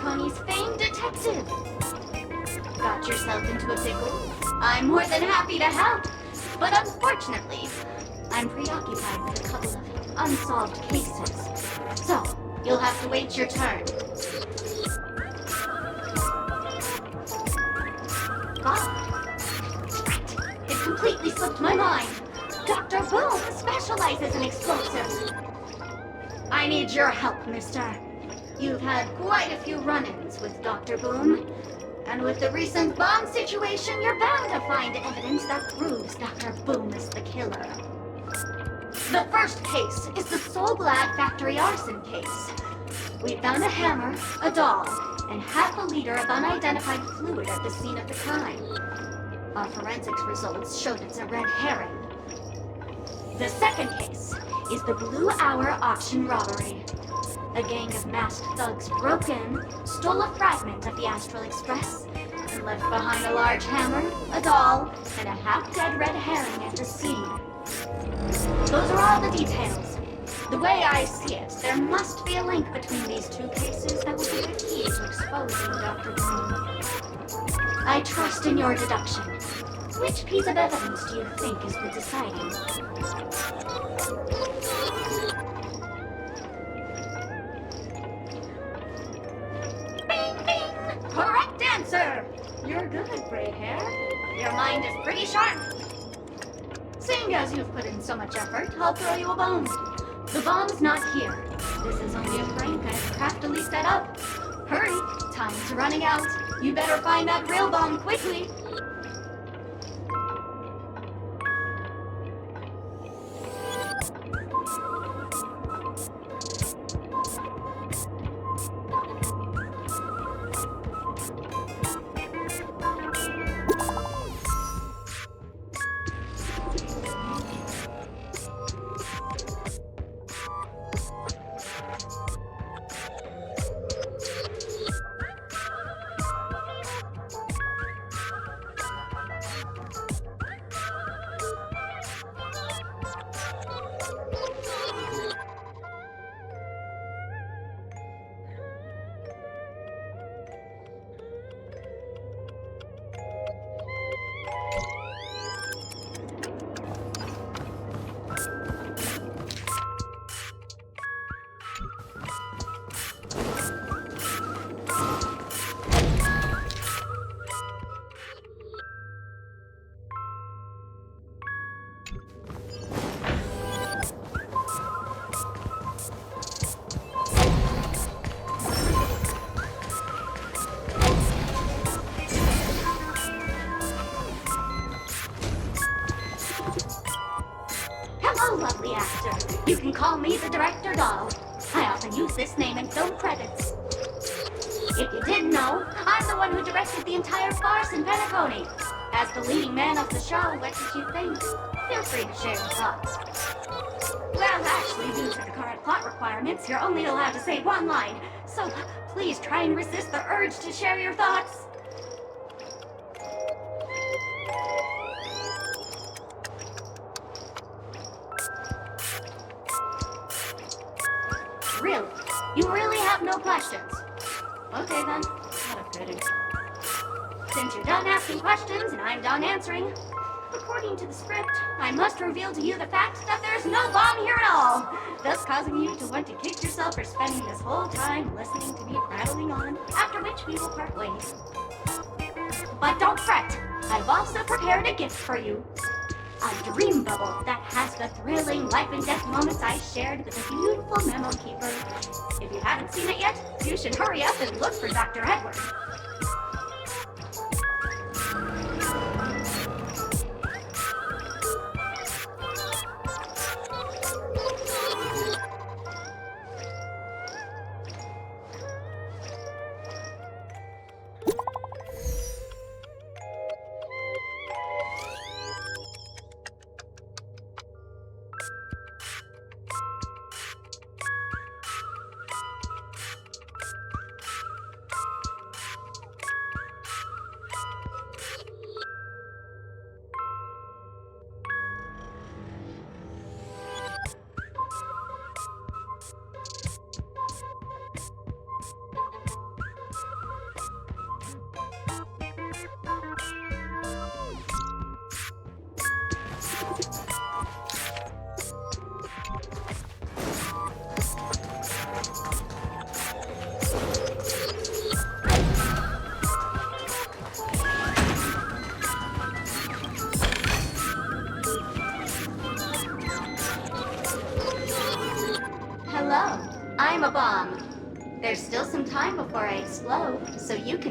Penacony's famed detective. Got yourself into a pickle? I'm more than happy to help. But unfortunately, I'm preoccupied with a couple of unsolved cases. So, you'll have to wait your turn. It completely slipped my mind. Dr. Boom specializes in explosives. I need your help, mister. You've had quite a few run-ins with Dr. Boom. And with the recent bomb situation, you're bound to find evidence that proves Dr. Boom is the killer. The first case is the Soul Glad factory arson case. We found a hammer, a doll, and half a liter of unidentified fluid at the scene of the crime. Our forensics results showed it's a red herring. The second case is the Blue Hour auction robbery. A gang of masked thugs broke in, stole a fragment of the Astral Express, and left behind a large hammer, a doll, and a half-dead red herring at the scene. Those are all the details. The way I see it, there must be a link between these two cases that will be the key to exposing Dr. Boom. I trust in your deduction. Which piece of evidence do you think is the deciding? Bing, bing! Correct answer! You're good, gray hair. Your mind is pretty sharp. Seeing as you've put in so much effort, I'll throw you a bone. The bomb's not here. This is only a prank I've craftily set up. Hurry, time's running out. You better find that real bomb quickly. Lovely actor. You can call me the director doll. I often use this name in film credits. If you didn't know, I'm the one who directed the entire farce in Penacony. As the leading man of the show, what did you think? Feel free to share your thoughts. Well, actually, due to the current plot requirements, you're only allowed to say one line. So please try and resist the urge to share your thoughts. Really? You really have no questions? Okay then, what a pity. Since you're done asking questions and I'm done answering, according to the script, I must reveal to you the fact that there's no bomb here at all, thus causing you to want to kick yourself for spending this whole time listening to me prattling on, after which we will part ways. But don't fret, I've also prepared a gift for you. A dream bubble that has the thrilling life and death moments I shared with a beautiful memo keeper. If you haven't seen it yet, you should hurry up and look for Dr. Edward.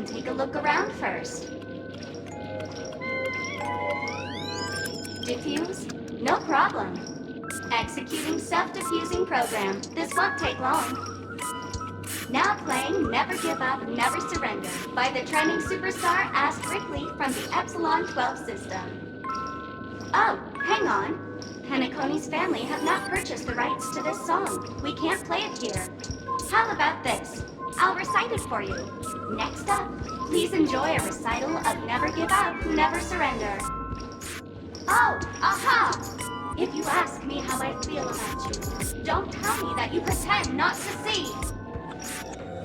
and take a look around first. Diffuse? No problem. Executing self-diffusing program. This won't take long. Now playing Never Give Up, Never Surrender by the trending superstar Ask Ripley from the Epsilon 12 system. Oh, hang on. Penacony's family have not purchased the rights to this song. We can't play it here. How about this? I'll recite it for you. Next up, please enjoy a recital of Never Give Up, Never Surrender. Oh, aha! If you ask me how I feel about you, don't tell me that you pretend not to see.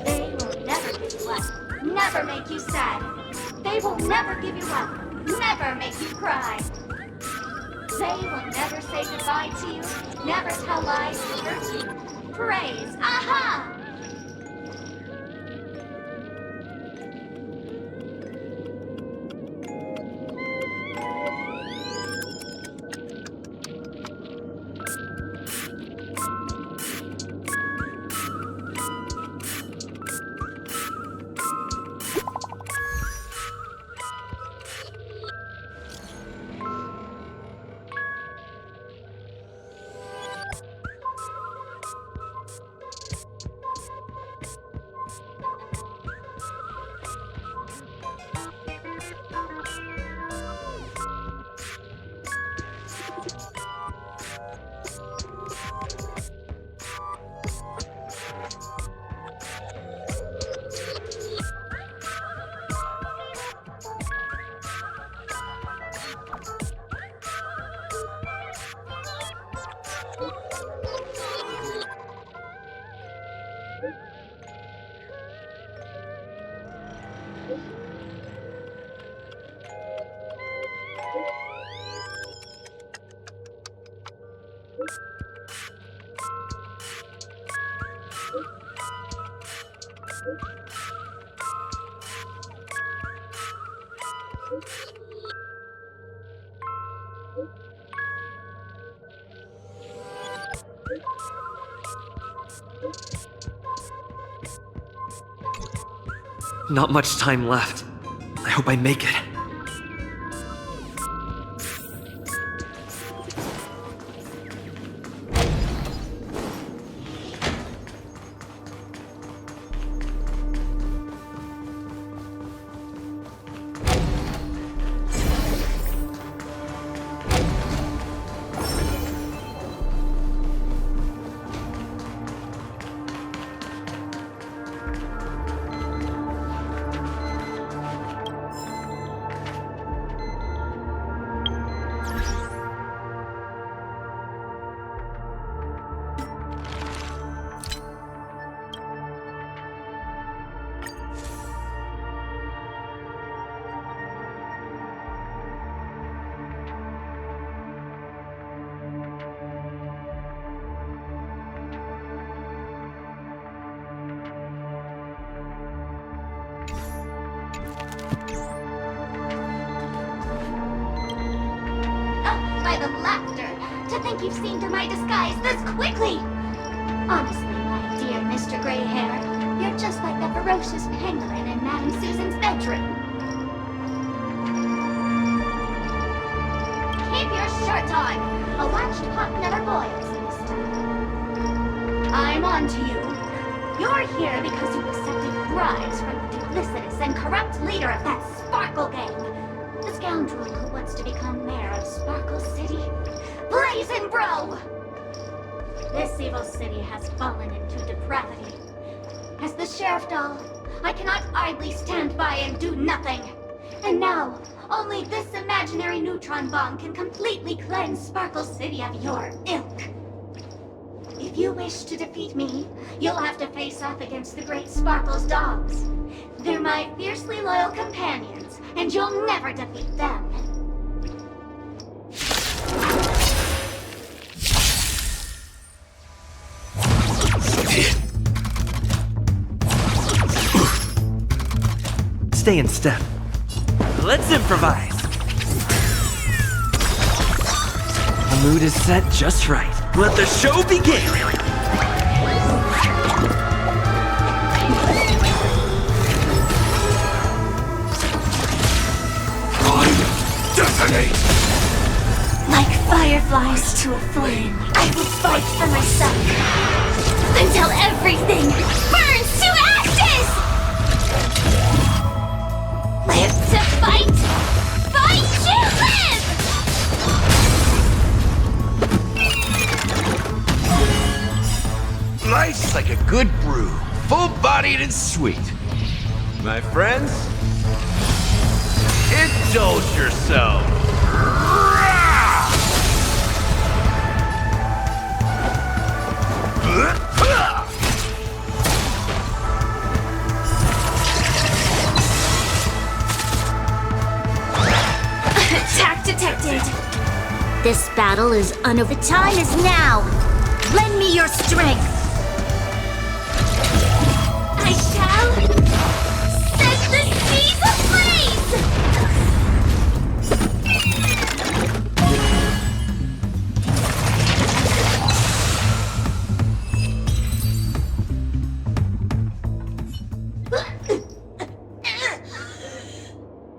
They will never give you up, never make you sad. They will never give you up, never make you cry. They will never say goodbye to you, never tell lies to hurt you. Praise, aha! Not much time left. I hope I make it. The laughter, to think you've seen through my disguise this quickly! Honestly, my dear Mr. Grey Hair, you're just like that ferocious pangolin in Madame Susan's bedroom. Keep your shirt on! A watched pot never boils, mister. I'm on to you. You're here because you accepted bribes from the duplicitous and corrupt leader of that Sparkle Gang. The scoundrel who wants to become mayor of Sparkle City. Blazin' Bro! This evil city has fallen into depravity. As the sheriff doll, I cannot idly stand by and do nothing. And now, only this imaginary neutron bomb can completely cleanse Sparkle City of your ilk. If you wish to defeat me, you'll have to face off against the Great Sparkle's dogs. They're my fiercely loyal companions, and you'll never defeat them. Stay in step. Let's improvise. The mood is set just right. Let the show begin! Incarnate! Like fireflies to a flame, I will fight for myself until everything burns to ashes! Live to fight! Fight to live! Life's like a good brew, full-bodied and sweet. My friends, indulge yourself. Attack detected. This battle is The time is now. Lend me your strength. I shall set the seas ablaze!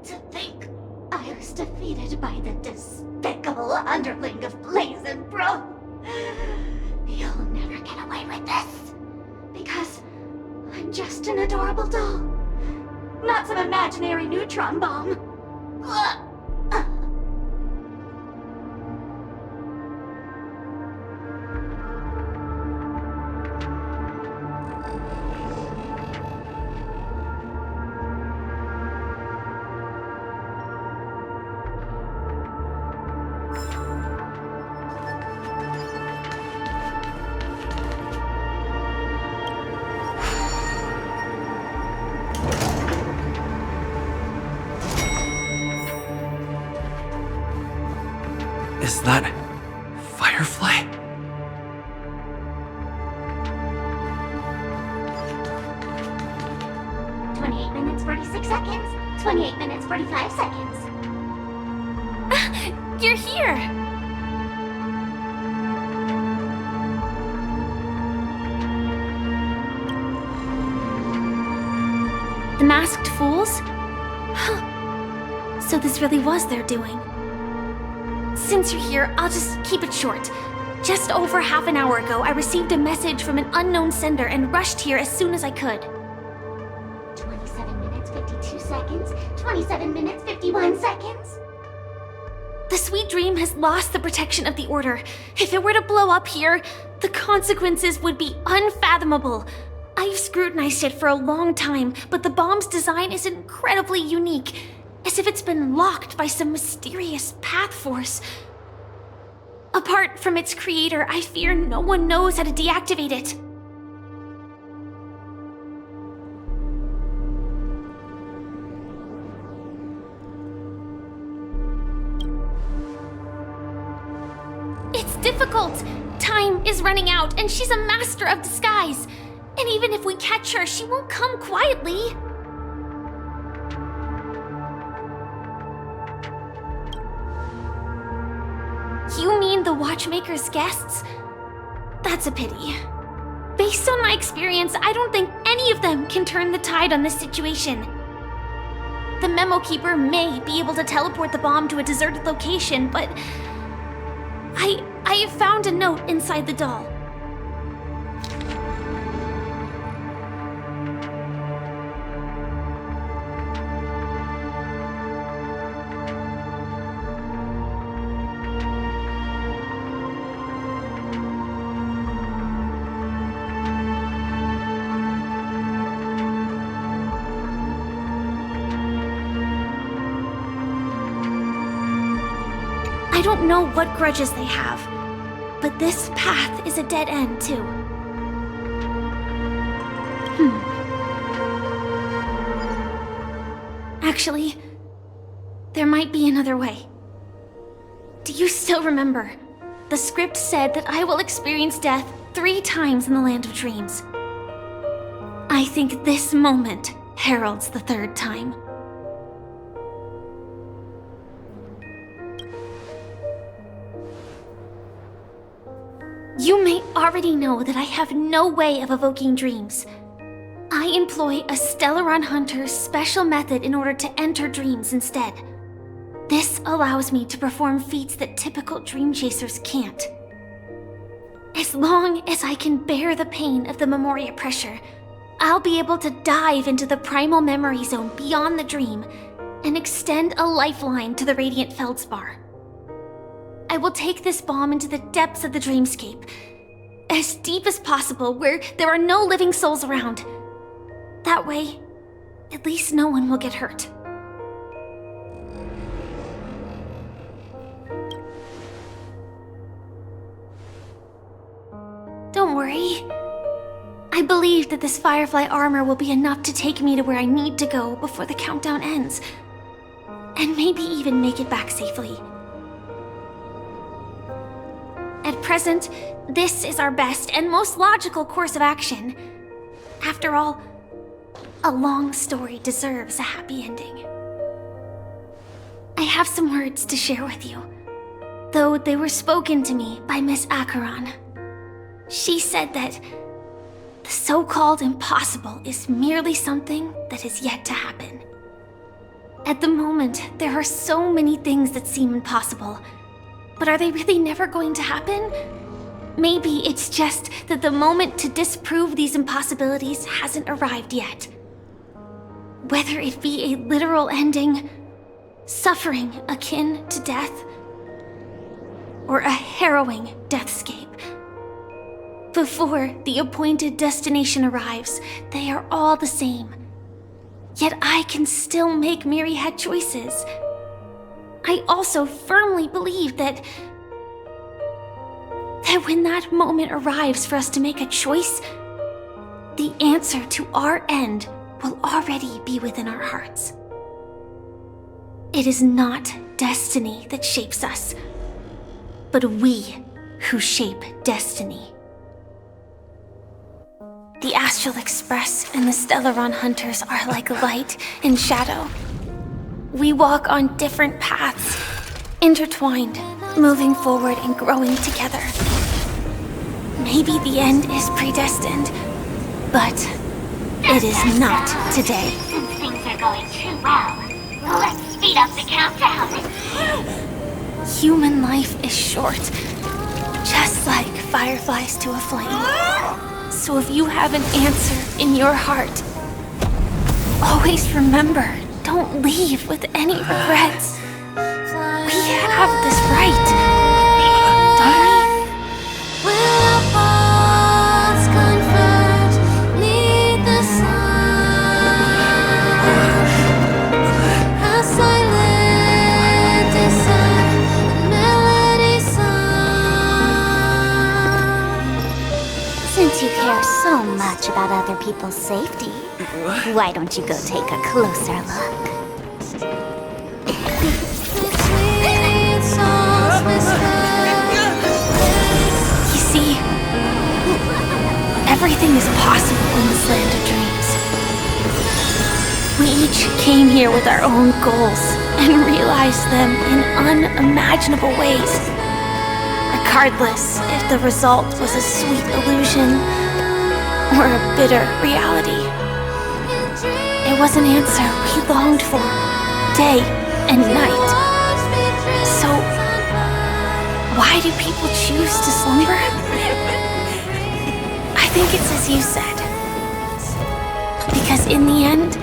To think I was defeated by the despicable underling of Blaze and Bro. You'll never get away with this. Because I'm just an adorable doll. Not some imaginary neutron bomb. Is that Firefly? "28 minutes, 46 seconds. 28 minutes, 45 seconds. You're here! The masked fools? So this really was their doing. Since you're here, I'll just keep it short. Just over half an hour ago, I received a message from an unknown sender and rushed here as soon as I could. 27 minutes, 52 seconds. 27 minutes, 51 seconds. The sweet dream has lost the protection of the Order. If it were to blow up here, the consequences would be unfathomable. I've scrutinized it for a long time, but the bomb's design is incredibly unique. As if it's been locked by some mysterious path force. Apart from its creator, I fear no one knows how to deactivate it. It's difficult. Time is running out, and she's a master of disguise. And even if we catch her, she won't come quietly. You mean the Watchmaker's guests? That's a pity. Based on my experience, I don't think any of them can turn the tide on this situation. The Memo Keeper may be able to teleport the bomb to a deserted location, but I have found a note inside the doll. I don't know what grudges they have, but this path is a dead end, too. Actually, there might be another way. Do you still remember? The script said that I will experience death 3 times in the Land of Dreams. I think this moment heralds the 3rd time. You may already know that I have no way of evoking dreams. I employ a Stellaron Hunter's special method in order to enter dreams instead. This allows me to perform feats that typical dream chasers can't. As long as I can bear the pain of the Memoria pressure, I'll be able to dive into the primal memory zone beyond the dream and extend a lifeline to the Radiant Feldspar. I will take this bomb into the depths of the dreamscape, as deep as possible where there are no living souls around. That way, at least no one will get hurt. Don't worry. I believe that this Firefly armor will be enough to take me to where I need to go before the countdown ends. And maybe even make it back safely. At present, this is our best and most logical course of action. After all, a long story deserves a happy ending. I have some words to share with you, though they were spoken to me by Miss Acheron. She said that the so-called impossible is merely something that is yet to happen. At the moment, there are so many things that seem impossible, but are they really never going to happen? Maybe it's just that the moment to disprove these impossibilities hasn't arrived yet. Whether it be a literal ending, suffering akin to death, or a harrowing deathscape. Before the appointed destination arrives, they are all the same. Yet I can still make myriad choices. I also firmly believe that when that moment arrives for us to make a choice, the answer to our end will already be within our hearts. It is not destiny that shapes us, but we who shape destiny. The Astral Express and the Stellaron Hunters are like light and shadow. We walk on different paths, intertwined, moving forward and growing together. Maybe the end is predestined, but it is not today. Since things are going too well, let's speed up the countdown. Human life is short, just like fireflies to a flame. So if you have an answer in your heart, always remember, don't leave with any regrets. We have this right, don't we? Since you care so much about other people's safety, why don't you go take a closer look? You see, everything is possible in this land of dreams. We each came here with our own goals and realized them in unimaginable ways. Regardless if the result was a sweet illusion or a bitter reality. It was an answer we longed for, day and night. So, why do people choose to slumber? I think it's as you said. Because in the end,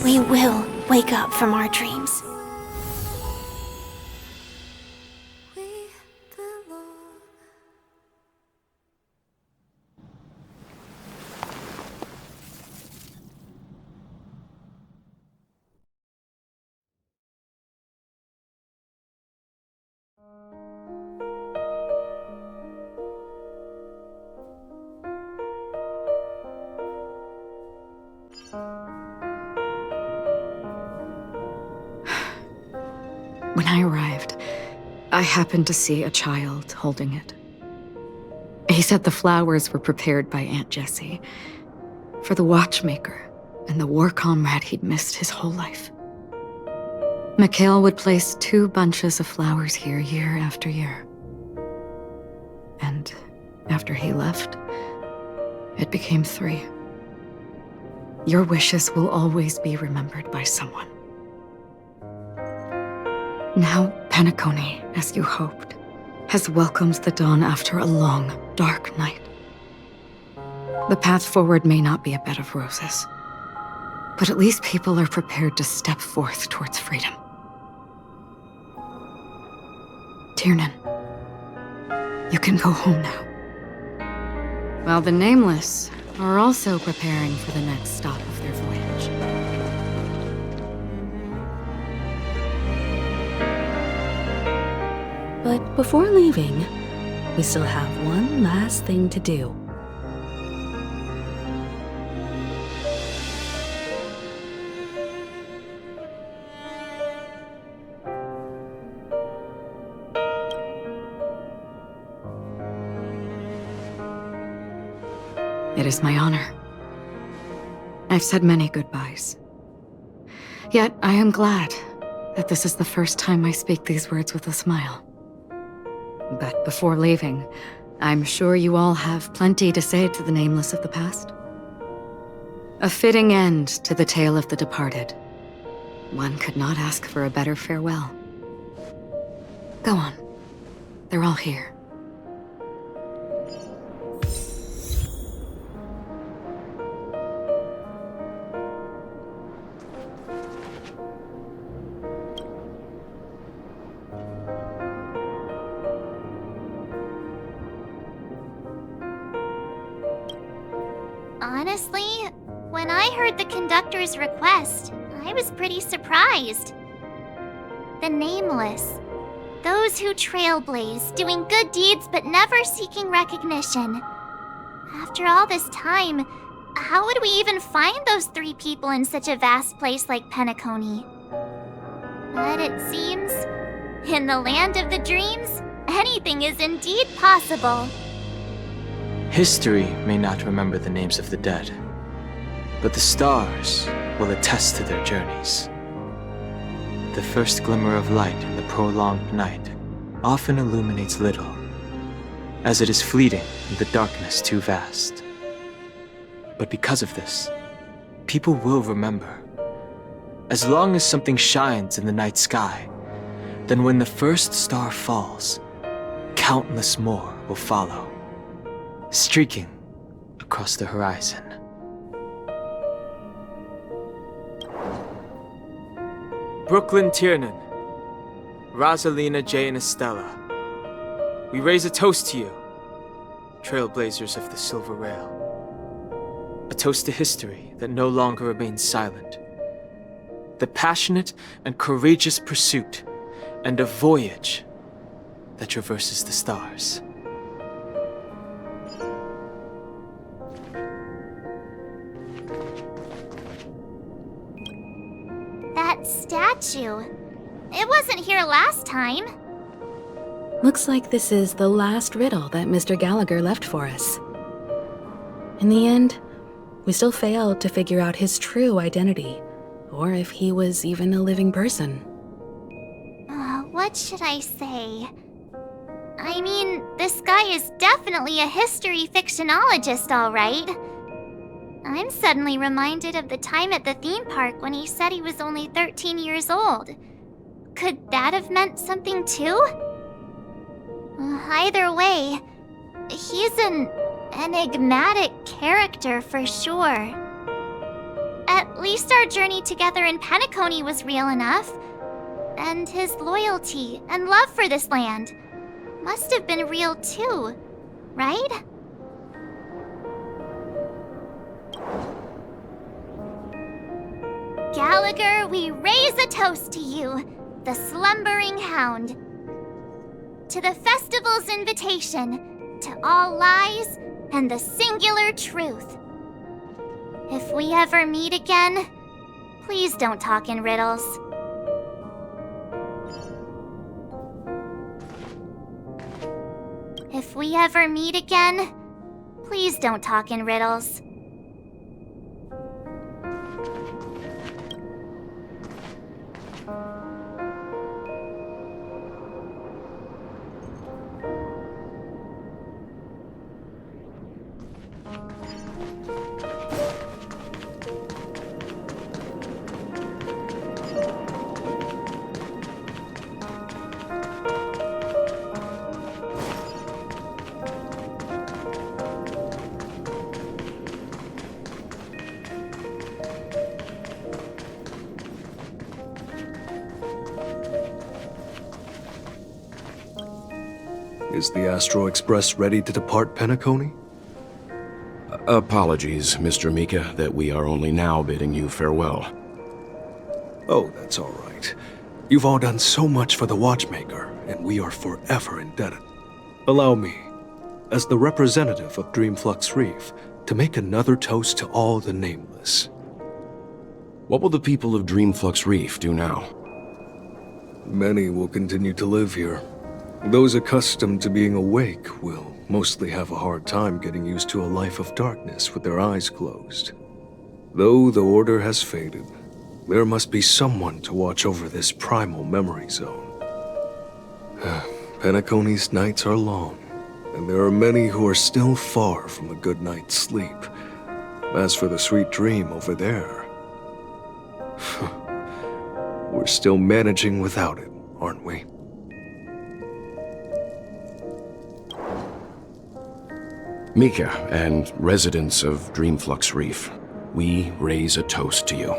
we will wake up from our dreams. When I arrived, I happened to see a child holding it. He said the flowers were prepared by Aunt Jessie for the watchmaker and the war comrade he'd missed his whole life. Mikhail would place 2 bunches of flowers here year after year. And after he left, it became 3. Your wishes will always be remembered by someone. Now Penacony, as you hoped, has welcomed the dawn after a long, dark night. The path forward may not be a bed of roses, but at least people are prepared to step forth towards freedom. Tiernan, you can go home now. While the Nameless are also preparing for the next stop of their voyage. But before leaving, we still have one last thing to do. It is my honor. I've said many goodbyes. Yet I am glad that this is the first time I speak these words with a smile. But before leaving, I'm sure you all have plenty to say to the Nameless of the past. A fitting end to the tale of the departed. One could not ask for a better farewell. Go on. They're all here. Honestly, when I heard the conductor's request, I was pretty surprised. The Nameless. Those who trailblaze, doing good deeds but never seeking recognition. After all this time, how would we even find those 3 people in such a vast place like Penacony? But it seems, in the land of the dreams, anything is indeed possible. History may not remember the names of the dead, but the stars will attest to their journeys. The first glimmer of light in the prolonged night often illuminates little, as it is fleeting and the darkness too vast. But because of this, people will remember. As long as something shines in the night sky, then when the first star falls, countless more will follow, streaking across the horizon. Brooklyn Tiernan, Rosalina J. and Estella, we raise a toast to you, trailblazers of the Silver Rail. A toast to history that no longer remains silent. The passionate and courageous pursuit and a voyage that traverses the stars. That statue. It wasn't here last time. Looks like this is the last riddle that Mr. Gallagher left for us. In the end, we still failed to figure out his true identity, or if he was even a living person. What should I say? I mean, this guy is definitely a history fictionologist, all right. I'm suddenly reminded of the time at the theme park when he said he was only 13 years old. Could that have meant something too? Either way, he's an enigmatic character for sure. At least our journey together in Penacony was real enough. And his loyalty and love for this land must have been real too, right? Gallagher, we raise a toast to you, the slumbering hound. To the festival's invitation, to all lies and the singular truth. If we ever meet again, please don't talk in riddles. If we ever meet again, please don't talk in riddles. Is the Astro Express ready to depart Penacony? Apologies, Mr. Mika, that we are only now bidding you farewell. Oh, that's all right. You've all done so much for the Watchmaker, and we are forever indebted. Allow me, as the representative of Dreamflux Reef, to make another toast to all the nameless. What will the people of Dreamflux Reef do now? Many will continue to live here. Those accustomed to being awake will mostly have a hard time getting used to a life of darkness with their eyes closed. Though the order has faded, there must be someone to watch over this primal memory zone. Penacony's nights are long, and there are many who are still far from a good night's sleep. As for the sweet dream over there, we're still managing without it, aren't we? Mika and residents of Dreamflux Reef, we raise a toast to you,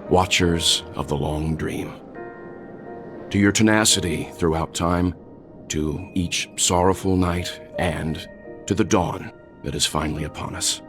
watchers of the long dream. To your tenacity throughout time, to each sorrowful night, and to the dawn that is finally upon us.